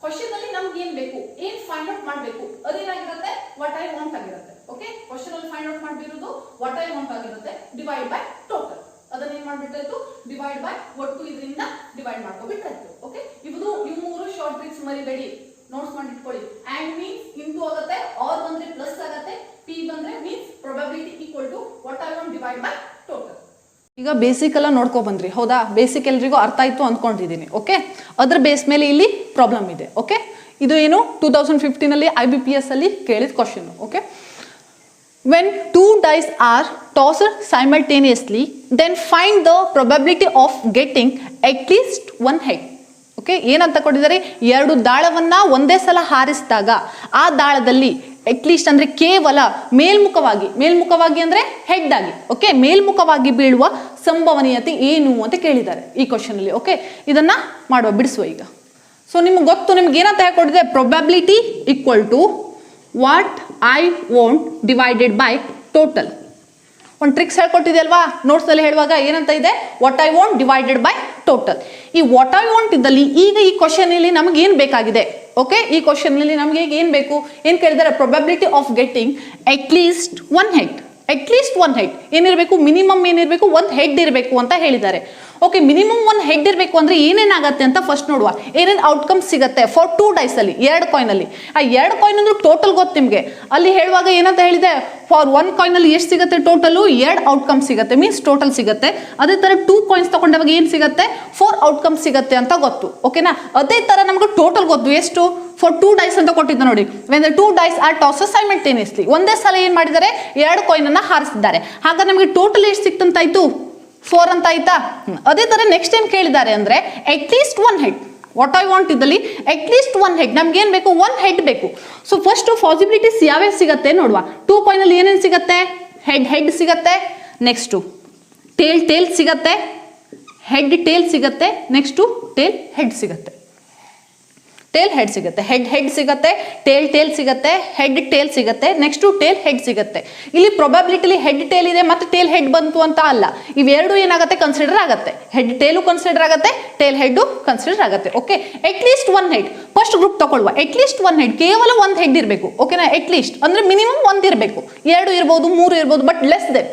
ಕ್ವಶನ್ ಅಲ್ಲಿ ನಮ್ಗೆ ಏನ್ ಬೇಕು? ಏನ್ ಫೈಂಡ್ ಔಟ್ ಮಾಡ್ಬೇಕು? ಅದೇನಾಗಿರುತ್ತೆ? ವಾಟ್ ಐ ವಾಂಟ್ ಆಗಿರುತ್ತೆ. ಓಕೆ, ಕ್ವಶನ್ ಅಲ್ಲಿ ಫೈಂಡ್ ಔಟ್ ಮಾಡ್ಬಿರೋದು ವಾಟ್ ಐ ವಾಂಟ್ ಆಗಿರುತ್ತೆ. Divide by total. ಅದನ್ನ ಏನ್ ಮಾಡ್ಬಿಟ್ಟಾಯ್ತು? ಡಿವೈಡ್ ಬೈ ಒಟ್ಟು ಇದರಿಂದ ಡಿವೈಡ್ ಮಾಡ್ಕೊಬಿಟ್ಟಾಯ್ತು. ಓಕೆ, ಇವು 3 ಶಾರ್ಟ್ ಟ್ರಿಕ್ಸ್ ಮರಿಬೇಡಿ, ನೋಟ್ಸ್ ಮಾಡಿ ಇಟ್ಕೊಳ್ಳಿ. ಅಂಡ್ ಮೀನ್ಸ್ ಇಂಟು ಆಗುತ್ತೆ, ಆರ್ ಬಂದ್ರೆ ಪ್ಲಸ್ ಆಗುತ್ತೆ, ಪಿ ಬಂದ್ರೆ means probability equal to what I want divide by total. ಈಗ ಬೇಸಿಕ್ ಎಲ್ಲ ನೋಡ್ಕೊ ಬಂದ್ರಿ ಹೌದಾ? ಬೇಸಿಕ್ ಎಲ್ರಿಗೂ ಅರ್ಥ ಆಯ್ತು ಅಂದ್ಕೊಂಡಿದ್ದೀನಿ. ಓಕೆ, ಅದ್ರ ಬೇಸ್ ಮೇಲೆ ಇಲ್ಲಿ ಪ್ರಾಬ್ಲಮ್ ಇದೆ. ಓಕೆ, ಇದು ಏನು 2015 ಅಲ್ಲಿ IBPS ಅಲ್ಲಿ ಕೇಳಿದ question. Okay, when 2 dice are tossed simultaneously, then find the probability of getting at least one head. Okay, ಏನಂತ ಕೊಟ್ಟಿದ್ದಾರೆ? 2 ದಾಳವನ್ನ ಒಂದೇ ಸಲ ಹಾರಿಸಿದಾಗ ಆ ದಾಳದಲ್ಲಿ ಅಟ್ಲೀಸ್ಟ್ ಅಂದ್ರೆ ಕೇವಲ ಮೇಲ್ಮುಖವಾಗಿ ಅಂದ್ರೆ ಹೆಡ್ ಆಗಿ, ಓಕೆ, ಮೇಲ್ಮುಖವಾಗಿ ಬೀಳುವ ಸಂಭವನೀಯತೆ ಏನು ಅಂತ ಕೇಳಿದ್ದಾರೆ ಈ ಕ್ವಶನ್ ಅಲ್ಲಿ. ಓಕೆ, ಇದನ್ನ ಮಾಡುವ, ಬಿಡಿಸುವ ಈಗ. ಸೊ ನಿಮ್ಗೆ ಗೊತ್ತು, ನಿಮ್ಗೆ ಏನಂತ ಹೇಳ್ಕೊಟ್ಟಿದೆ? Probability equal to what I want divided by total. ಒಂದು ಟ್ರಿಕ್ಸ್ ಹೇಳ್ಕೊಟ್ಟಿದೆ ಅಲ್ವಾ ನೋಟ್ಸ್ ಅಲ್ಲಿ ಹೇಳುವಾಗ? ಏನಂತ ಇದೆ? What I want divided by total. ಈ ವಾಟ್ ಐ ವಾಂಟ್ ಇದ್ದಲ್ಲಿ ಈಗ ಈ ಕ್ವಶನ್ ಅಲ್ಲಿ ನಮ್ಗೆ ಏನ್ ಬೇಕಾಗಿದೆ? ಓಕೆ, ಈ ಕ್ವಶನ್ ಅಲ್ಲಿ ನಮ್ಗೆ ಏನ್ ಬೇಕು? ಏನ್ ಕೇಳಿದ್ದಾರೆ? Probability of getting at least one head. ಏನಿರಬೇಕು? ಮಿನಿಮಮ್ ಏನಿರಬೇಕು? ಒಂದು ಹೆಡ್ ಇರಬೇಕು ಅಂತ ಹೇಳಿದ್ದಾರೆ. ಓಕೆ, ಮಿನಿಮಮ್ ಒಂದು ಹೆಡ್ ಇರಬೇಕು ಅಂದ್ರೆ ಏನೇನಾಗತ್ತೆ ಅಂತ ಫಸ್ಟ್ ನೋಡುವ. ಏನೇನು ಔಟ್ಕಮ್ ಸಿಗುತ್ತೆ ಫಾರ್ 2 ಡೈಸ್ ಅಲ್ಲಿ, 2 ಕಾಯಿನ್ ಅಲ್ಲಿ. ಆ 2 ಕಾಯಿನ್ ಅಂದ್ರೆ ಟೋಟಲ್ ಗೊತ್ತು ನಿಮಗೆ. ಅಲ್ಲಿ ಹೇಳುವಾಗ ಏನಂತ ಹೇಳಿದೆ, ಫಾರ್ 1 ಕಾಯಿನ್ ಅಲ್ಲಿ ಎಷ್ಟು ಸಿಗುತ್ತೆ ಟೋಟಲ್? 2 ಔಟ್ಕಮ್ ಸಿಗುತ್ತೆ, ಮೀನ್ಸ್ ಟೋಟಲ್ ಸಿಗುತ್ತೆ. ಅದೇ ತರ 2 ಕಾಯಿನ್ಸ್ ತಗೊಂಡಾಗ ಏನು ಸಿಗುತ್ತೆ? 4 ಔಟ್ಕಮ್ ಸಿಗುತ್ತೆ ಅಂತ ಗೊತ್ತು. ಓಕೆನಾ? ಅದೇ ತರ ನಮ್ಗೆ ಟೋಟಲ್ ಗೊತ್ತು. ಎಷ್ಟು? ಫಾರ್ 2 ಡೈಸ್ ಅಂತ ಕೊಟ್ಟಿದ್ದ ನೋಡಿ. When the 2 dice are tossed simultaneously, ಒಂದೇ ಸಲ ಏನ್ ಮಾಡಿದ್ದಾರೆ? 2 ಕಾಯಿನ್ ಅನ್ನ ಹಾರಿಸಿದ್ದಾರೆ. ಹಾಗಾದ್ರೆ ನಮಗೆ ಟೋಟಲ್ ಎಷ್ಟು ಸಿಕ್ತಂತಾಯ್ತು? 4 ಅಂತ ಆಯ್ತಾ? ಅದೇ ತರ ನೆಕ್ಸ್ಟ್ ಏನ್ ಕೇಳಿದ್ದಾರೆ ಅಂದ್ರೆ at least 1 head. What I want ಇದ್ದಲ್ಲಿ ಅಟ್ ಲೀಸ್ಟ್ 1 ಹೆಡ್. ನಮ್ಗೆ ಏನ್ ಬೇಕು? 1 ಹೆಡ್ ಬೇಕು. ಸೊ ಫಸ್ಟ್ ಪಾಸಿಬಿಲಿಟೀಸ್ ಯಾವ್ಯಾವ ಸಿಗತ್ತೆ ನೋಡುವ. 2 ಕಾಯಿನ್ ಅಲ್ಲಿ ಏನೇನು ಸಿಗತ್ತೆ? ಹೆಡ್ ಸಿಗತ್ತೆ, ನೆಕ್ಸ್ಟ್ ಟೇಲ್ ಸಿಗತ್ತೆ, ಟೇಲ್ ಸಿಗತ್ತೆ, ನೆಕ್ಸ್ಟ್ ಹೆಡ್ ಸಿಗತ್ತೆ. ಹೆಡ್ ಸಿಗುತ್ತೆ, ಹೆಡ್ ಸಿಗುತ್ತೆ, ಟೇಲ್ ಸಿಗುತ್ತೆ, ಟೇಲ್ ಸಿಗುತ್ತೆ, ನೆಕ್ಸ್ಟ್ ಹೆಡ್ ಸಿಗುತ್ತೆ. ಇಲ್ಲಿ ಪ್ರೊಬಬಿಲಿಟಿಲಿ ಟೇಲ್ ಇದೆ ಮತ್ತೆ ಟೇಲ್ ಬಂತು ಅಂತ ಅಲ್ಲ, ಇವೆರಡು ಏನಾಗುತ್ತೆ? ಕನ್ಸಿಡರ್ ಆಗುತ್ತೆ. ಟೇಲು ಕನ್ಸಿಡರ್ ಆಗುತ್ತೆ, ಹೆಡ್ ಕನ್ಸಿಡರ್ ಆಗುತ್ತೆ. Okay, at least 1 head. First group ತಗೊಳ್ಳುವ. ಅಟ್ ಲೀಸ್ಟ್ 1 ಹೆಡ್, ಕೇವಲ 1 ಹೆಡ್ ಇರಬೇಕು. ಓಕೆನಾ? ಅಟ್ ಲೀಸ್ಟ್ ಅಂದ್ರೆ ಮಿನಿಮಮ್ 1 ಇರಬೇಕು. 2 ಇರ್ಬೋದು, 3 ಇರ್ಬೋದು, ಬಟ್ ಲೆಸ್ ದೆನ್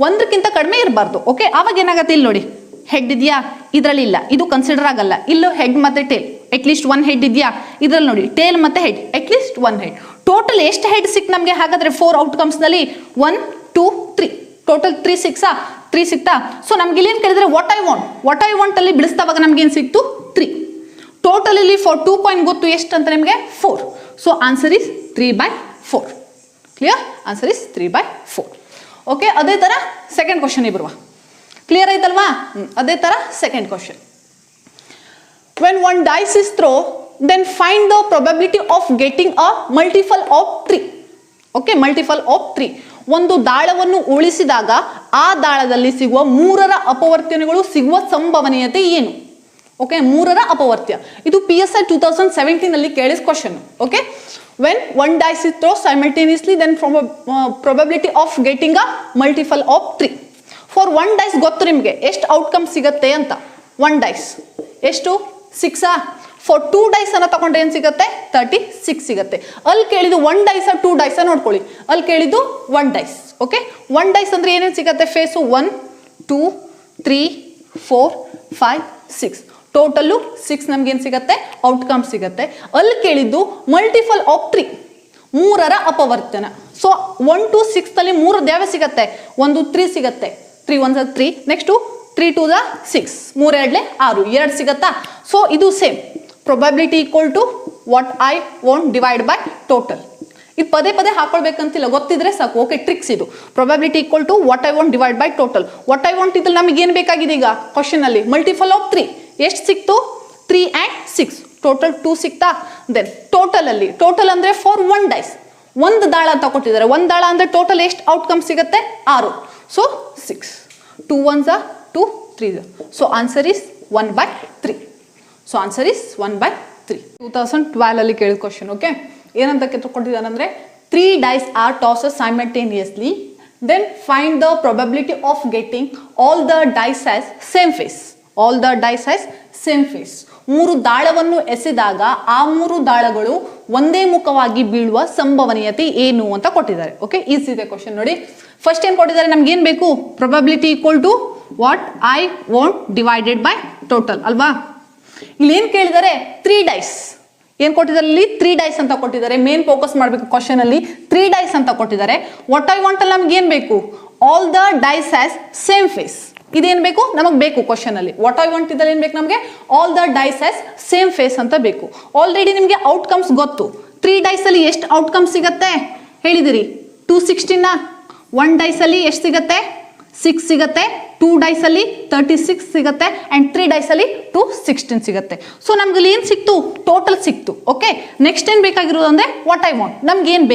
1ಕ್ಕಿಂತ ಕಡಿಮೆ ಇರಬಾರ್ದು. ಓಕೆ, ಆವಾಗ ಏನಾಗುತ್ತೆ? ಇಲ್ಲಿ ನೋಡಿ, ಹೆಡ್ ಇದೆಯಾ? ಇದರಲ್ಲಿ ಇಲ್ಲ, ಇದು ಕನ್ಸಿಡರ್ ಆಗಲ್ಲ. ಇಲ್ಲೂ ಹೆಡ್ ಮತ್ತೆ ಟೇಲ್, ಅಟ್ ಲೀಸ್ಟ್ 1 ಹೆಡ್ ಇದೆಯಾ? ಇದ್ರಲ್ಲಿ ನೋಡಿ, ಟೇಲ್ ಮತ್ತೆ head, at least 1 head. Total ಎಷ್ಟು ಹೆಡ್ ಸಿಕ್ ನಮಗೆ? ಹಾಗಾದ್ರೆ 4 ಔಟ್ಕಮ್ಸ್ ನಲ್ಲಿ 1 2 3 ಟೋಟಲ್ 3 ಸಿಕ್ತಾ? ಸೊ ನಮ್ಗೆ ಇಲ್ಲಿ ಏನ್ ಕೇಳಿದ್ರೆ ವಾಟ್ ಐ ವಾಂಟ್ ಅಲ್ಲಿ ಬಿಡಿಸ್ತಾವಾಗ ನಮ್ಗೆ ಏನ್ ಸಿಕ್ತು? 3. ಟೋಟಲ್ ಇಲ್ಲಿ ಫಾರ್ 2 ಕಾಯಿನ್ ಗೊತ್ತು ಎಷ್ಟು ಅಂತ ನಿಮಗೆ? 4. So answer is 3/4. Clear? Answer is 3/4. Okay, ಅದೇ ತರ ಸೆಕೆಂಡ್ ಕ್ವಶನ್ ಬರುವ. ಕ್ಲಿಯರ್ ಆಯ್ತಲ್ವಾ? ಅದೇ ತರ second question. When 1 dice is thrown, then find the probability of getting a multiple of 3. Okay, multiple of 3. ಒಂದು ದಾಳವನ್ನು ಉಳಿಸಿದಾಗ ಆ ದಾಳದಲ್ಲಿ ಸಿಗುವ 3ರ ಅಪವರ್ತನಗಳು ಸಿಗುವ ಸಂಭವನೀಯತೆ ಏನು? ಓಕೆ, 3ರ ಅಪವರ್ತ್ಯ. ಇದು PSI 2017 ನಲ್ಲಿ ಕೇಳಿದ question. Okay, when 1 dice is thrown simultaneously, then probability of getting a multiple of 3. For 1 dice ಗೊತ್ತು ನಿಮಗೆ ಎಷ್ಟು ಔಟ್ಕಮ್ ಸಿಗುತ್ತೆ ಅಂತ. 1 ಡೈಸ್ ಎಷ್ಟು? 6. ಫಾರ್ 2 ಡೈಸ್ ಅನ್ನ ತಗೊಂಡ್ರೆ ಏನು ಸಿಗುತ್ತೆ? 36 ಸಿಗುತ್ತೆ. ಅಲ್ಲಿ ಕೇಳಿದ್ದು 1 ಡೈಸ್ 2 ಡೈಸ್ ನೋಡ್ಕೊಳ್ಳಿ. ಅಲ್ಲಿ ಕೇಳಿದ್ದು 1 ಡೈಸ್. ಓಕೆ, 1 ಡೈಸ್ ಅಂದ್ರೆ ಏನೇನು ಸಿಗುತ್ತೆ? ಫೇಸು 1 2 3 4 5 6 ಟೋಟಲ್ಲು 6 ನಮ್ಗೆ ಏನು ಸಿಗುತ್ತೆ? ಔಟ್ಕಮ್ ಸಿಗುತ್ತೆ. ಅಲ್ಲಿ ಕೇಳಿದ್ದು ಮಲ್ಟಿಪಲ್ ಆಫ್ 3, 3ರ ಅಪವರ್ತನ. ಸೊ 1 to 6 ನಲ್ಲಿ 3 ಯಾವ ಸಿಗುತ್ತೆ? 1 3 ಸಿಗುತ್ತೆ, 3 1 3, ನೆಕ್ಸ್ಟ್ 3 2 6, 3 2 6, 2 ಸಿಗತ್ತಾ? ಸೊ ಇದು same probability equal to what I want divide by total. ಇದು ಪದೇ ಹಾಕೊಳ್ಬೇಕಂತಿಲ್ಲ, ಗೊತ್ತಿದ್ರೆ ಸಾಕು. ಓಕೆ, ಟ್ರಿಕ್ಸ್ ಇದು. Probability equal to what I want divide by total. What I want ಇದ್ರಲ್ಲಿ ನಮಗೆ ಏನು ಬೇಕಾಗಿದೆ ಈಗ ಕ್ವಶನ್ ಅಲ್ಲಿ? Multiple of 3. ಎಷ್ಟು ಸಿಕ್ತು? 3 and 6 ಟೋಟಲ್ 2 ಸಿಕ್ತಾ? ದೆನ್ ಟೋಟಲ್ ಅಂದ್ರೆ ಫಾರ್ 1 ಡೈಸ್, ಒಂದು ದಾಳ ಅಂತ ಕೊಟ್ಟಿದ್ದಾರೆ. 1 ದಾಳ ಅಂದ್ರೆ ಟೋಟಲ್ ಎಷ್ಟು ಔಟ್ಕಮ್ ಸಿಗುತ್ತೆ? 6. So 6 2 1 2 3. So answer is 1/3. So answer is 1/3. 2012 ಅಲ್ಲಿ ಕೇಳಿದ ಕ್ವಶನ್. ಓಕೆ, ಏನಂತ ಕೊಟ್ಟಿದ್ದಾನೆ ಅಂದ್ರೆ 3 dice are tossed simultaneously, then find the probability of getting all the dice as same face. All the dice as same face. 3 ದಾಳವನ್ನು ಎಸೆದಾಗ ಆ 3 ದಾಳಗಳು ಒಂದೇ ಮುಖವಾಗಿ ಬೀಳುವ ಸಂಭವನೀಯತೆ ಏನು ಅಂತ ಕೊಟ್ಟಿದ್ದಾರೆ. ಓಕೆ, ಈಸಿ ಇದೆ ಕ್ವಶನ್ ನೋಡಿ. ಫಸ್ಟ್ ಏನ್ ಕೊಟ್ಟಿದ್ದಾರೆ? ನಮ್ಗೆ ಏನ್ ಬೇಕು? Probability equal to what I want divided by total ಅಲ್ವಾ? ಇಲ್ಲಿ ಏನ್ ಕೇಳಿದ್ದಾರೆ? 3 ಡೈಸ್. ಏನ್ ಕೊಟ್ಟಿದ್ದಾರೆ ಇಲ್ಲಿ? 3 ಡೈಸ್ ಅಂತ ಕೊಟ್ಟಿದ್ದಾರೆ. ಮೇನ್ ಫೋಕಸ್ ಮಾಡಬೇಕು ಕ್ವಶನ್ ಅಲ್ಲಿ. 3 ಡೈಸ್ ಅಂತ ಕೊಟ್ಟಿದ್ದಾರೆ. ವಾಟ್ ಐ ವಾಂಟ್ ಅಲ್ಲಿ ನಮ್ಗೆ ಏನ್ ಬೇಕು? All the dice as same face. ಇದೇನ್ ಬೇಕು? ನಮಗೆ ಬೇಕು ಕ್ವಶನ್ ಅಲ್ಲಿ. ವಾಟ್ ಐ ವಾಂಟ್ ಇದ್ದಲ್ಲಿ ಏನ್ ಬೇಕು ನಮಗೆ? All the dice as same face ಅಂತ ಬೇಕು. ಆಲ್ರೆಡಿ ನಿಮಗೆ ಔಟ್ಕಮ್ಸ್ ಗೊತ್ತು. 3 ಡೈಸ್ ಅಲ್ಲಿ ಎಷ್ಟು ಔಟ್ಕಮ್ ಸಿಗತ್ತೆ ಹೇಳಿದಿರಿ? 216. 1 ಡೈಸ್ ಅಲ್ಲಿ ಎಷ್ಟು ಸಿಗತ್ತೆ? 6 ಸಿಗತ್ತೆ. 2 ಡೈಸ್ ಅಲ್ಲಿ 36 ಸಿಗತ್ತೆ ಅಂಡ್ 3 ಡೈಸ್ ಅಲ್ಲಿ 216 ಸಿಗತ್ತೆ. ಸೊ ನಮ್ಗೆ ಏನ್ ಸಿಕ್ತು? ಟೋಟಲ್ ಸಿಕ್ತು. ಓಕೆ, ನೆಕ್ಸ್ಟ್ ಏನ್ ಬೇಕಾಗಿರೋದು ಅಂದ್ರೆ ವಾಟ್ ಐ ವಾಂಟ್. ನಮ್ಗೆ ಏನ್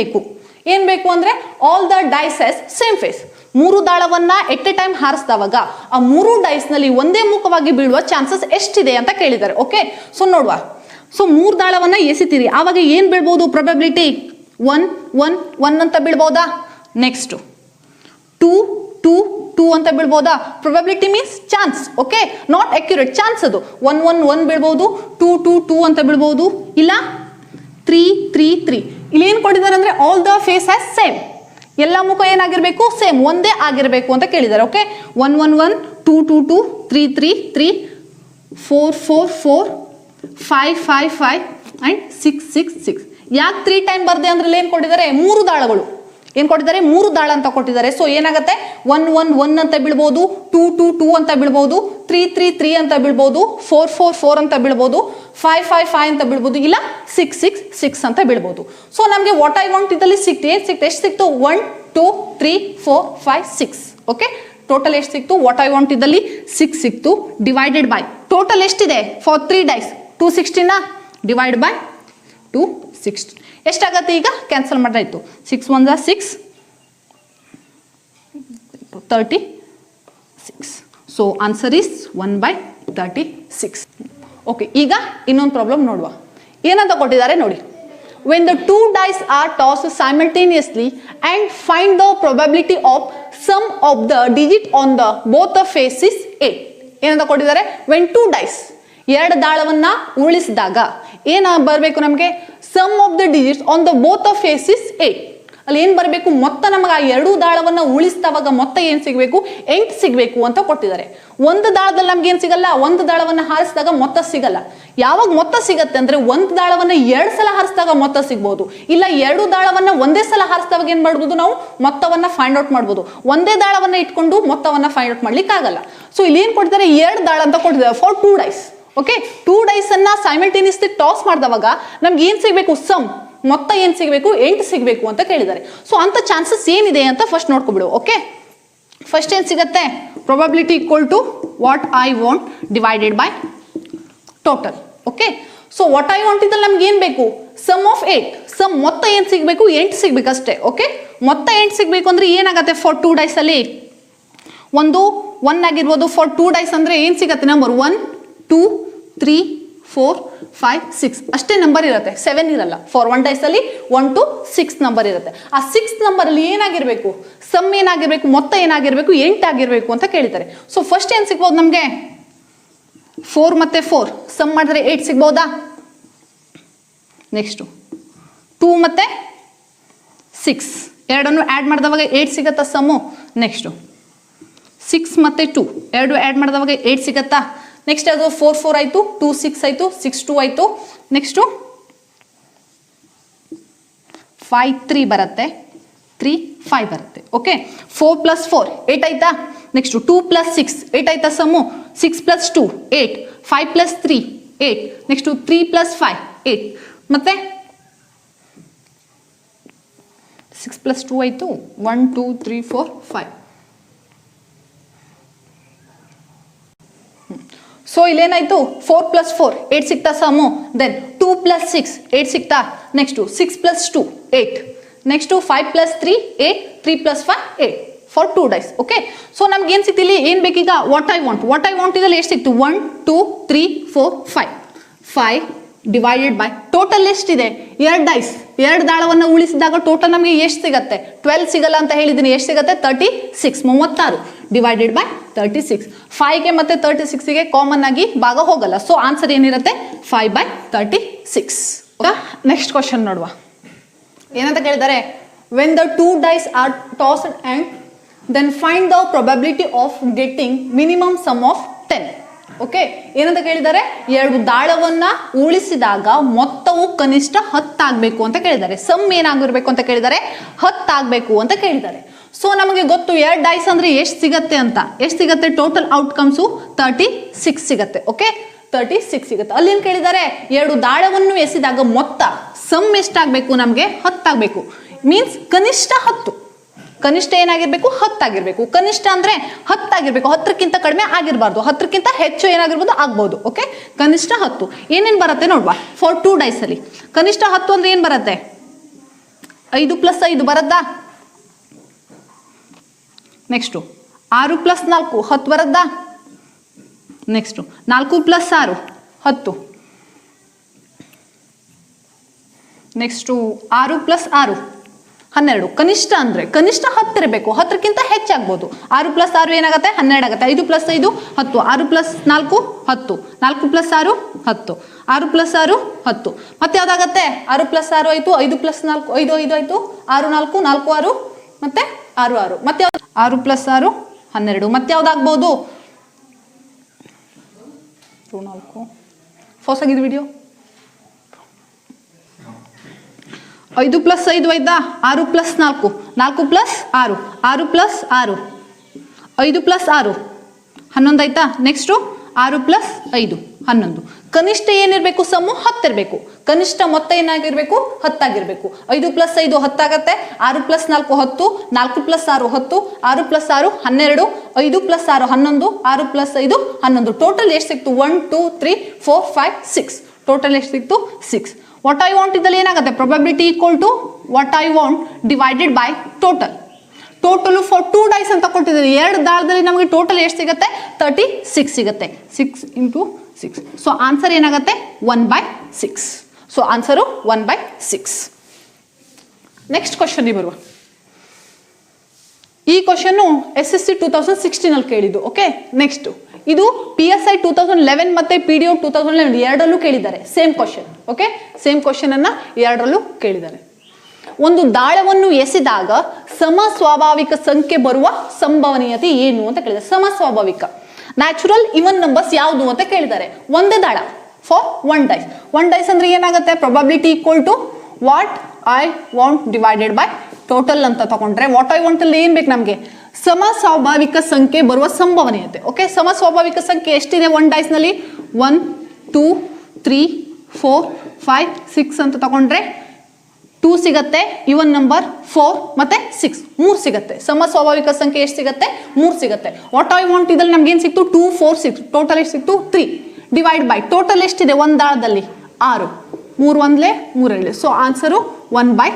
ಬೇಕು ಅಂದ್ರೆ all the dice as same face. 3 ದಾಳವನ್ನ ಎಟ್ ಎ ಟೈಮ್ ಹಾರಿಸಿದವಾಗ ಆ 3 ಡೈಸ್ ನಲ್ಲಿ ಒಂದೇ ಮುಖವಾಗಿ ಬೀಳುವ ಚಾನ್ಸಸ್ ಎಷ್ಟಿದೆ ಅಂತ ಕೇಳಿದ್ದಾರೆ. ಓಕೆ, ಸೊ ನೋಡುವ. ಸೊ 3 ದಾಳವನ್ನ ಎಸಿತೀರಿ, ಆವಾಗ ಏನ್ ಬೀಳ್ಬಹುದು? ಪ್ರೊಬಬಿಲಿಟಿ 1 1 1 ಅಂತ ಬೀಳ್ಬಹುದಾ? ನೆಕ್ಸ್ಟ್ 2 2 2 ಅಂತ ಬೀಳ್ಬಹುದಾ? Probability means chance. Okay, not accurate, chance ಅದು. 1 1 1 ಬೀಳ್ಬಹುದು, 2 2 2 ಅಂತ ಬೀಳ್ಬಹುದು, ಇಲ್ಲ 3 3 3. ಇಲ್ಲಿ ಏನ್ ಕೊಟ್ಟಿದ್ದಾರೆ ಅಂದ್ರೆ all the face has same. ಎಲ್ಲ ಮುಖ ಏನಾಗಿರ್ಬೇಕು? ಸೇಮ್, ಒಂದೇ ಆಗಿರ್ಬೇಕು ಅಂತ ಕೇಳಿದ್ದಾರೆ. Okay, 1 1 1 2 2 2 3 3 3 4 4 4 5 5 5 and 6 6 6. ಯಾಕೆ 3 ಟೈಮ್ ಬರ್ದೆ ಅಂದ್ರೆ ಏನು ಕೊಟ್ಟಿದ್ದಾರೆ? 3 ದಾಳಗಳು ಏನು ಕೊಟ್ಟಿದ್ದಾರೆ? 3 ದಾಳ ಅಂತ ಕೊಟ್ಟಿದ್ದಾರೆ. ಸೊ ಏನಾಗುತ್ತೆ? 1 1 1 ಅಂತ ಬೀಳ್ಬೋದು, 2 2 2 ಅಂತ ಬೀಳ್ಬೋದು, 3 3 3 ಅಂತ ಬೀಳ್ಬೋದು, 4 4 4 ಅಂತ ಬೀಳ್ಬೋದು, 5 5 5 ಅಂತ ಬೀಳ್ಬೋದು, ಇಲ್ಲ 6 6 6 ಅಂತ ಬೀಳ್ಬೋದು. ಸೊ ನಮಗೆ ವಾಟ್ ಐ ವಾಂಟ್ ಇದ್ದಲ್ಲಿ ಸಿಕ್ತು. ಏನು ಸಿಕ್ತು? ಎಷ್ಟು ಸಿಕ್ತು? 1 2 3 4 5 6. ಓಕೆ, ಟೋಟಲ್ ಎಷ್ಟು ಸಿಕ್ತು? ವಾಟ್ ಐ ವಾಂಟ್ ಇದ್ದಲ್ಲಿ 6 ಸಿಕ್ತು. ಡಿವೈಡೆಡ್ ಬೈ ಟೋಟಲ್ ಎಷ್ಟಿದೆ ಫಾರ್ 3 ಡೈಸ್? 260 ಡಿವೈಡ್ ಬೈ 260 ಎಷ್ಟಾಗತ್ತೆ? ಈಗ ಕ್ಯಾನ್ಸಲ್ ಮಾಡಿದಾಯ್ತು. 6 1 6 36. So answer is 1/36. ಓಕೆ, ಈಗ ಇನ್ನೊಂದು ಪ್ರಾಬ್ಲಮ್ ನೋಡುವ. ಏನಂತ ಕೊಟ್ಟಿದ್ದಾರೆ ನೋಡಿ. when the 2 dice are tossed simultaneously and find the probability of sum of the digit on the both the faces 8. ಏನಂತ ಕೊಟ್ಟಿದ್ದಾರೆ? when 2 dice, 2 ದಾಳವನ್ನ ಉಳಿಸಿದಾಗ ಏನ ಬರಬೇಕು ನಮಗೆ? Sum of the digits on the both of faces 8. ಅಲ್ಲಿ ಏನು ಬರಬೇಕು? ಮೊತ್ತ ನಮಗೆ ಆ 2 ದಾಳವನ್ನ ಉಳಿಸಿದವಾಗ ಮೊತ್ತ ಏನು ಸಿಗಬೇಕು? 8 ಸಿಗಬೇಕು ಅಂತ ಕೊಟ್ಟಿದ್ದಾರೆ. ಒಂದು ದಾಳದಲ್ಲಿ ನಮ್ಗೆ ಏನು ಸಿಗಲ್ಲ? ಒಂದು ದಾಳವನ್ನ ಹಾರಿಸಿದಾಗ ಮೊತ್ತ ಸಿಗಲ್ಲ. ಯಾವಾಗ ಮೊತ್ತ ಸಿಗತ್ತೆ ಅಂದ್ರೆ ಒಂದು ದಾಳವನ್ನ 2 ಸಲ ಹಾರಿಸಿದಾಗ ಮೊತ್ತ ಸಿಗ್ಬೋದು, ಇಲ್ಲ 2 ದಾಳವನ್ನ ಒಂದೇ ಸಲ ಹಾರಿಸಿದಾಗ ಏನ್ ಮಾಡ್ಬೋದು? ನಾವು ಮೊತ್ತವನ್ನ ಫೈಂಡ್ ಔಟ್ ಮಾಡ್ಬೋದು. ಒಂದೇ ದಾಳವನ್ನ ಇಟ್ಕೊಂಡು ಮೊತ್ತವನ್ನ ಫೈಂಡ್ ಔಟ್ ಮಾಡ್ಲಿಕ್ಕೆ ಆಗಲ್ಲ. ಸೊ ಇಲ್ಲಿ ಏನ್ ಕೊಟ್ಟಿದ್ದಾರೆ? 2 ದಾಳ ಅಂತ ಕೊಟ್ಟಿದ್ದಾರೆ ಫಾರ್ 2 ಡೈಸ್. ಓಕೆ, 2 ಡೈಸ್ ಅನ್ನ ಸೈಮಲ್ಟೇನಿಯಸ್ಲಿ ಟಾಸ್ ಮಾಡಿದವಾಗ ನಮ್ಗೆ ಏನ್ ಸಿಗಬೇಕು? ಸಮ್, ಮೊತ್ತ ಏನ್ ಸಿಗಬೇಕು? 8 ಸಿಗಬೇಕು ಅಂತ ಕೇಳಿದ್ದಾರೆ. ಸೊ ಅಂತ ಚಾನ್ಸಸ್ ಏನಿದೆ ಅಂತ ಫಸ್ಟ್ ನೋಡ್ಕೊಬಿಡು. ಓಕೆ, ಫಸ್ಟ್ ಏನ್ ಸಿಗತ್ತೆ? Probability equal to what I want divided by total. Okay, so what I want ಇದ್ದಲ್ಲಿ ನಮ್ಗೆ ಏನ್ ಬೇಕು? Some of 8. ಸಮ್ ಮೊತ್ತ ಏನ್ ಸಿಗಬೇಕು? 8 ಸಿಗ್ಬೇಕು ಅಷ್ಟೇ. ಓಕೆ, ಮೊತ್ತ 8 ಸಿಗಬೇಕು ಅಂದ್ರೆ ಏನಾಗತ್ತೆ? ಫಾರ್ 2 ಡೈಸ್ ಅಲ್ಲಿ ಒಂದು 1 ಆಗಿರ್ಬೋದು. ಫಾರ್ 2 ಡೈಸ್ ಅಂದ್ರೆ ಏನ್ ಸಿಗತ್ತೆ? ನಂಬರ್ 1 2 3 4 5 6 ಅಷ್ಟೇ ನಂಬರ್ ಇರುತ್ತೆ, 7 ಇರಲ್ಲ. ಫಾರ್ 1 ಡೈಸ್ ಅಲ್ಲಿ 1 to 6 ನಂಬರ್ ಇರುತ್ತೆ. ಆ 6 ನಂಬರ್ ಅಲ್ಲಿ ಏನಾಗಿರ್ಬೇಕು? ಸಮ್ ಏನಾಗಿರ್ಬೇಕು? ಮೊತ್ತ ಏನಾಗಿರ್ಬೇಕು? 8 ಆಗಿರ್ಬೇಕು ಅಂತ ಕೇಳಿದ್ದಾರೆ. ಸೊ ಫಸ್ಟ್ ಏನ್ ಸಿಗ್ಬೋದು ನಮ್ಗೆ? 4 ಮತ್ತೆ 4 ಸಮ್ ಮಾಡಿದ್ರೆ 8 ಸಿಗ್ಬೋದಾ? ನೆಕ್ಸ್ಟ್ 2 ಮತ್ತೆ 6 ಎರಡನ್ನು ಆಡ್ ಮಾಡಿದವಾಗ 8 ಸಿಗತ್ತಾ ಸಮ್ಮು? ನೆಕ್ಸ್ಟ್ 6 ಮತ್ತೆ 2 ಎರಡು ಆಡ್ ಮಾಡಿದವಾಗ 8 ಸಿಗತ್ತಾ? ನೆಕ್ಸ್ಟ್ ಅದು 4 4 ಆಯ್ತು, 2 6 ಆಯ್ತು, 6 2 ಆಯ್ತು. ನೆಕ್ಸ್ಟ್ 5 3 ಬರುತ್ತೆ, 3 5 ಬರುತ್ತೆ. ಓಕೆ, 4 + 4 8 ಆಯ್ತಾ? ನೆಕ್ಸ್ಟ್ 2 + 6 8 ಆಯ್ತಾ ಸಮ್ಮು? 6 + 2 8, 5 + 3 8, ನೆಕ್ಸ್ಟ್ 3 + 5 8, ಮತ್ತೆ 6 + 2 ಆಯ್ತು, 1 2 3 4 5. ಸೊ ಇಲ್ಲೇನಾಯ್ತು? 4 + 4 8 ಸಿಗ್ತಾ ಸಮ್ಮು. ದೆನ್ 2 + 6 8 ಸಿಗ್ತಾ? Next 6 + 2 8, next 5 + 3 8, 3 + 5 8 for 2 dice. Okay, so ನಮ್ಗೆ ಏನು ಸಿಕ್ತು ಇಲ್ಲಿ? ಏನು ಬೇಕೀಗ? What I want. What I want ಇದರಲ್ಲಿ ಎಷ್ಟು ಸಿಕ್ತು? 1 2 3 4 5 5 ಡಿವೈಡೆಡ್ ಬೈ ಟೋಟಲ್ ಎಷ್ಟಿದೆ? 2 ಡೈಸ್, 2 ದಾಳವನ್ನು ಉಳಿಸಿದಾಗ ಟೋಟಲ್ ನಮಗೆ ಎಷ್ಟು ಸಿಗತ್ತೆ? 12 ಸಿಗಲ್ಲ ಅಂತ ಹೇಳಿದ್ದೀನಿ. ಎಷ್ಟು ಸಿಗತ್ತೆ? 36 36 ಡಿವೈಡೆಡ್ ಬೈ 36. 5ಗೆ ಮತ್ತೆ 36ಗೆ ಕಾಮನ್ ಆಗಿ ಭಾಗ ಹೋಗಲ್ಲ. ಸೊ ಆನ್ಸರ್ ಏನಿರುತ್ತೆ? 5/36. ನೆಕ್ಸ್ಟ್ ಕ್ವಶನ್ ನೋಡುವ. ಏನಂತ ಕೇಳಿದ್ದಾರೆ? when the 2 dice are tossed and then find the probability of getting minimum sum of 10. Okay, ಏನಂತ ಕೇಳಿದ್ದಾರೆ? 2 ದಾಳವನ್ನ ಉಳಿಸಿದಾಗ ಮೊತ್ತವು ಕನಿಷ್ಠ 10 ಆಗ್ಬೇಕು ಅಂತ ಕೇಳಿದ್ದಾರೆ. ಸಮ್ ಏನಾಗಿರ್ಬೇಕು ಅಂತ ಕೇಳಿದ್ದಾರೆ? 10 ಆಗ್ಬೇಕು ಅಂತ ಕೇಳಿದ್ದಾರೆ. ಸೊ ನಮಗೆ ಗೊತ್ತು 2 ಡೈಸ್ ಅಂದ್ರೆ ಎಷ್ಟು ಸಿಗತ್ತೆ ಅಂತ. ಎಷ್ಟು ಸಿಗತ್ತೆ? ಟೋಟಲ್ ಔಟ್ಕಮ್ಸು 36 ಸಿಗತ್ತೆ. ಓಕೆ, 36 ಸಿಗುತ್ತೆ. ಅಲ್ಲಿ ಏನು ಕೇಳಿದ್ದಾರೆ? 2 ದಾಳವನ್ನು ಎಸೆದಾಗ ಮೊತ್ತ ಸಮ್ ಎಷ್ಟಾಗಬೇಕು? ನಮಗೆ 10 ಆಗಬೇಕು. ಮೀನ್ಸ್ ಕನಿಷ್ಠ 10. ಕನಿಷ್ಠ ಏನಾಗಿರ್ಬೇಕು? 10 ಆಗಿರ್ಬೇಕು. ಕನಿಷ್ಠ ಅಂದ್ರೆ 10 ಆಗಿರ್ಬೇಕು, 10ಕ್ಕಿಂತ ಕಡಿಮೆ ಆಗಿರಬಾರ್ದು, 10ಕ್ಕಿಂತ ಹೆಚ್ಚು ಏನಾಗಿರ್ಬೋದು? ಆಗ್ಬೋದು. ಓಕೆ, ಕನಿಷ್ಠ 10. ಏನೇನು ಬರುತ್ತೆ ನೋಡುವ. ಫಾರ್ 2 ಡೈಸ್ ಅಲ್ಲಿ ಕನಿಷ್ಠ 10 ಅಂದ್ರೆ ಏನು ಬರುತ್ತೆ? 5 + 5 ಬರತ್ತಾ? ನೆಕ್ಸ್ಟು 6 + 4 10 ಬರತ್ತಾ? ನೆಕ್ಸ್ಟು 4 + 6 10. ನೆಕ್ಸ್ಟು 6 + 6 12. ಕನಿಷ್ಠ ಅಂದ್ರೆ ಕನಿಷ್ಠ 10 ಇರಬೇಕು, 10ಕ್ಕಿಂತ ಹೆಚ್ಚಾಗ್ಬೋದು. 6 + 6 ಏನಾಗುತ್ತೆ? 12 ಆಗುತ್ತೆ. 5 + 5 10, 6 + 4 10, 4 + 6 10, 6 + 6 10. ಮತ್ತೆ ಯಾವ್ದಾಗತ್ತೆ? 6 + 6 ಆಯ್ತು, 5 + 4 5 5 ಆಯ್ತು, 6 4 4 6 ಮತ್ತೆ 6 6. ಮತ್ತೆ 6 + 6 12. ಮತ್ತೆ ಯಾವ್ದಾಗ್ಬೋದು? ಎಷ್ಟು 4 ಫಾಸ್ಟ್ ಆಗಿದೆ ವಿಡಿಯೋ. 5 + 5 ಐದಾ 6 + 4 4 + 6 6 + 6 5 + 6 11 ಆಯ್ತಾ. ನೆಕ್ಸ್ಟು 6 + 5 11. ಕನಿಷ್ಠ ಏನಿರಬೇಕು? ಸಮ್ಮು 10 ಇರಬೇಕು. ಕನಿಷ್ಠ ಮೊತ್ತ ಏನಾಗಿರ್ಬೇಕು? 10 ಆಗಿರ್ಬೇಕು. 5 + 5 10 ಆಗತ್ತೆ. 6 + 4 10 4 + 6 10 6 + 6 12 5 + 6 11 6 + 5 11. ಟೋಟಲ್ ಎಷ್ಟು ಸಿಕ್ತು? 1 2 3 4 5 6. ಟೋಟಲ್ ಎಷ್ಟು ಸಿಕ್ತು? 6. ವಾಟ್ ಐ ವಾಂಟ್ ಇದ್ದಲ್ಲಿ ಏನಾಗುತ್ತೆ? Probability equal to what I want divided by total. Total for 2 dice ಅಂತ ಕೊಟ್ಟಿದ್ದಾರೆ. 2 ದಾಳದಲ್ಲಿ ನಮಗೆ ಟೋಟಲ್ ಎಷ್ಟು ಸಿಗುತ್ತೆ? 36 ಸಿಗುತ್ತೆ. 6 × 6. ಸೊ ಆನ್ಸರ್ ಏನಾಗುತ್ತೆ? 1/6. So answer 1/6. ನೆಕ್ಸ್ಟ್ ಕ್ವಶನ್ ಬರುವ. ಈ ಕ್ವಶನ್ನು SSC 2016 ಅಲ್ಲಿ ಕೇಳಿದ್ದು. ಓಕೆ, ನೆಕ್ಸ್ಟ್ ಇದು PSI 2011 ಮತ್ತೆ PDO 2011 ಎರಡರಲ್ಲೂ ಕೇಳಿದ್ದಾರೆ. Same question. Okay, same question ಅನ್ನ ಎರಡರಲ್ಲೂ ಕೇಳಿದ್ದಾರೆ. ಒಂದು ದಾಳವನ್ನು ಎಸೆದಾಗ ಸಮಸ್ವಾಭಾವಿಕ ಸಂಖ್ಯೆ ಬರುವ ಸಂಭವನೀಯತೆ ಏನು ಅಂತ ಕೇಳಿದ್ದಾರೆ. ಸಮಸ್ವಾಭಾವಿಕ ನ್ಯಾಚುರಲ್ ಇವನ್ ನಂಬರ್ಸ್ ಯಾವುದು ಅಂತ ಕೇಳಿದ್ದಾರೆ. ಒಂದೇ ದಾಳ ಫಾರ್ 1 ಡೈಸ್. 1 ಡೈಸ್ ಅಂದ್ರೆ ಏನಾಗುತ್ತೆ? Probability equal to what I want divided by total ಅಂತ ತಗೊಂಡ್ರೆ ವಾಟ್ ಐ ವಾಂಟ್ ಅಲ್ಲಿ ಏನ್ ಬೇಕು ನಮಗೆ? ಸಮಸ್ವಾಭಾವಿಕ ಸಂಖ್ಯೆ ಬರುವ ಸಂಭವನೀಯತೆ. ಓಕೆ, ಸಮಸ್ವಾಭಾವಿಕ ಸಂಖ್ಯೆ ಎಷ್ಟಿದೆ 1 ಡೈಸ್ ನಲ್ಲಿ? 1 2 3 4 5 6 ಅಂತ ತಗೊಂಡ್ರೆ 2 ಸಿಗತ್ತೆ. ಇವನ್ ನಂಬರ್ 4 ಮತ್ತೆ 6 3 ಸಿಗತ್ತೆ. ಸಮಸ್ವಾಭಾವಿಕ ಸಂಖ್ಯೆ ಎಷ್ಟು ಸಿಗತ್ತೆ? 3 ಸಿಗತ್ತೆ. ವಾಟ್ ಐ ವಾಂಟ್ ಇದ್ರಲ್ಲಿ ನಮ್ಗೆ ಏನು ಸಿಕ್ತು? 2 4 6. ಟೋಟಲ್ ಎಷ್ಟು ಸಿಕ್ತು? 3 ಡಿವೈಡ್ ಬೈ ಟೋಟಲ್ ಎಷ್ಟಿದೆ? 1 ದಾಳದಲ್ಲಿ 6 3 1 3 2. So answer 1/6.